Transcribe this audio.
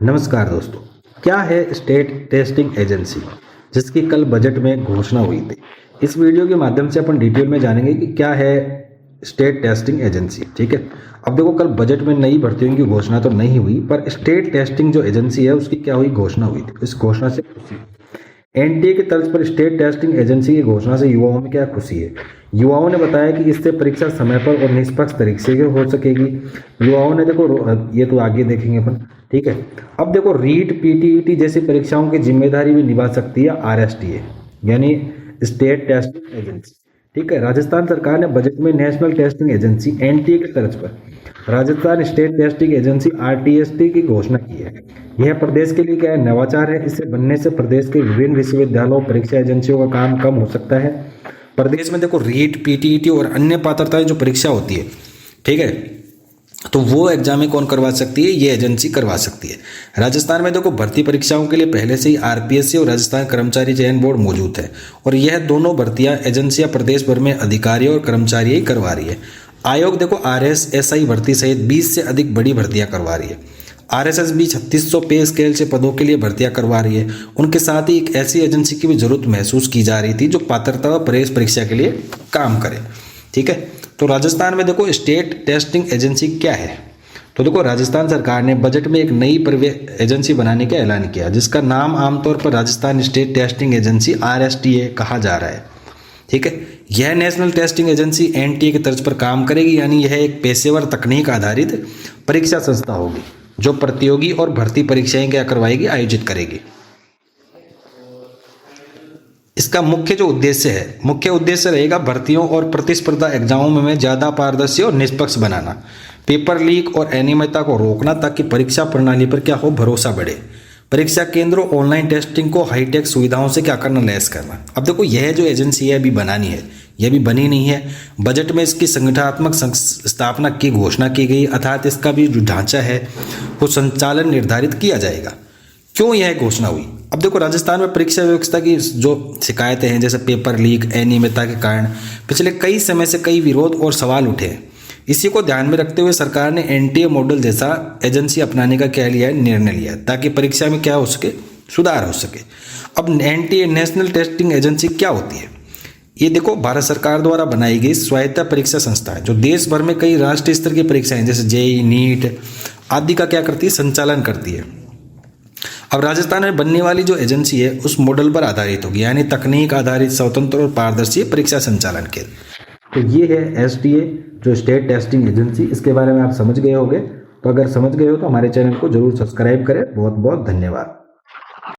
नमस्कार दोस्तों, क्या है स्टेट टेस्टिंग एजेंसी जिसकी कल बजट में घोषणा हुई थी। इस वीडियो के माध्यम से अपन डिटेल में जानेंगे कि क्या है स्टेट टेस्टिंग एजेंसी। ठीक है, अब देखो कल बजट में नई भर्तियों की घोषणा तो नहीं हुई, पर स्टेट टेस्टिंग जो एजेंसी है उसकी क्या हुई, घोषणा हुई थी। इस घोषणा से खुशी, एनटीए की तर्ज पर स्टेट टेस्टिंग एजेंसी की घोषणा से युवाओं में क्या खुशी है। युवाओं ने बताया कि इससे परीक्षा समय पर और निष्पक्ष तरीके से हो सकेगी। युवाओं ने देखो, ये तो आगे देखेंगे अपन। ठीक है, अब देखो रीट पीटीईटी जैसी परीक्षाओं की जिम्मेदारी भी निभा सकती है आरएसटीए यानी स्टेट टेस्टिंग एजेंसी। ठीक है, राजस्थान सरकार ने बजट में नेशनल टेस्टिंग एजेंसी एनटीए की तर्ज पर राजस्थान स्टेट टेस्टिंग एजेंसी आरटीएसटी की घोषणा की है। यह प्रदेश के लिए क्या है, नवाचार है। इससे बनने से प्रदेश के विभिन्न विश्वविद्यालयों परीक्षा एजेंसियों का काम कम हो सकता है। प्रदेश में देखो रीट पीटीईटी और अन्य पात्रताएं जो परीक्षा होती है, ठीक है, तो वो एग्जाम कौन करवा सकती है, ये एजेंसी करवा सकती है। राजस्थान में देखो भर्ती परीक्षाओं के लिए पहले से ही आरपीएससी और राजस्थान कर्मचारी चयन बोर्ड मौजूद है, और यह दोनों भर्तियां एजेंसियां प्रदेश भर में अधिकारियों और कर्मचारी ही करवा रही है। आयोग देखो आरएसएसआई भर्ती सहित 20 से अधिक बड़ी भर्तियां करवा रही है। आरएसएस भी 3600 पे स्केल से पदों के लिए भर्तियां करवा रही है। उनके साथ ही एक ऐसी एजेंसी की भी जरूरत महसूस की जा रही थी जो पात्रता व प्रवेश परीक्षा के लिए काम करे। ठीक है, तो राजस्थान में देखो स्टेट टेस्टिंग एजेंसी क्या है। तो देखो राजस्थान सरकार ने बजट में एक नई एजेंसी बनाने का ऐलान किया, जिसका नाम आमतौर पर राजस्थान स्टेट टेस्टिंग एजेंसी आरएसटीए कहा जा रहा है। ठीक है, यह नेशनल टेस्टिंग एजेंसी एनटीए की तर्ज पर काम करेगी, यानी यह एक पेशेवर तकनीक आधारित परीक्षा संस्था होगी जो प्रतियोगी और भर्ती परीक्षाएं क्या करवाएगी, आयोजित करेगी। इसका मुख्य उद्देश्य रहेगा भर्तियों और प्रतिस्पर्धा एग्जामों में ज़्यादा पारदर्शी और निष्पक्ष बनाना, पेपर लीक और अनियमितता को रोकना, ताकि परीक्षा प्रणाली पर क्या हो, भरोसा बढ़े। परीक्षा केंद्रों ऑनलाइन टेस्टिंग को हाईटेक सुविधाओं से क्या करना, लैस करना। अब देखो यह जो एजेंसी है अभी बनानी है, यह भी बनी नहीं है। बजट में इसकी संगठनात्मक स्थापना की घोषणा की गई, अर्थात इसका भी जो ढांचा है वो संचालन निर्धारित किया जाएगा। क्यों यह घोषणा हुई? अब देखो राजस्थान में परीक्षा व्यवस्था की जो शिकायतें हैं, जैसे पेपर लीक, अनियमितता के कारण पिछले कई समय से कई विरोध और सवाल उठे हैं। इसी को ध्यान में रखते हुए सरकार ने एनटीए मॉडल जैसा एजेंसी अपनाने का क्या लिया है, निर्णय लिया है, ताकि परीक्षा में क्या हो सके, सुधार हो सके। अब एनटीए नेशनल टेस्टिंग एजेंसी क्या होती है? ये देखो भारत सरकार द्वारा बनाई गई स्वायत्त परीक्षा संस्था है जो देश भर में कई राष्ट्रीय स्तर की परीक्षाएं जैसे जेईई, नीट आदि का क्या करती है, संचालन करती है। अब राजस्थान में बनने वाली जो एजेंसी है उस मॉडल पर आधारित होगी, यानी तकनीक आधारित, स्वतंत्र और पारदर्शी परीक्षा संचालन के। तो ये है एसटीए जो स्टेट टेस्टिंग एजेंसी। इसके बारे में आप समझ गए होंगे। तो अगर समझ गए हो तो हमारे चैनल को जरूर सब्सक्राइब करें। बहुत बहुत धन्यवाद।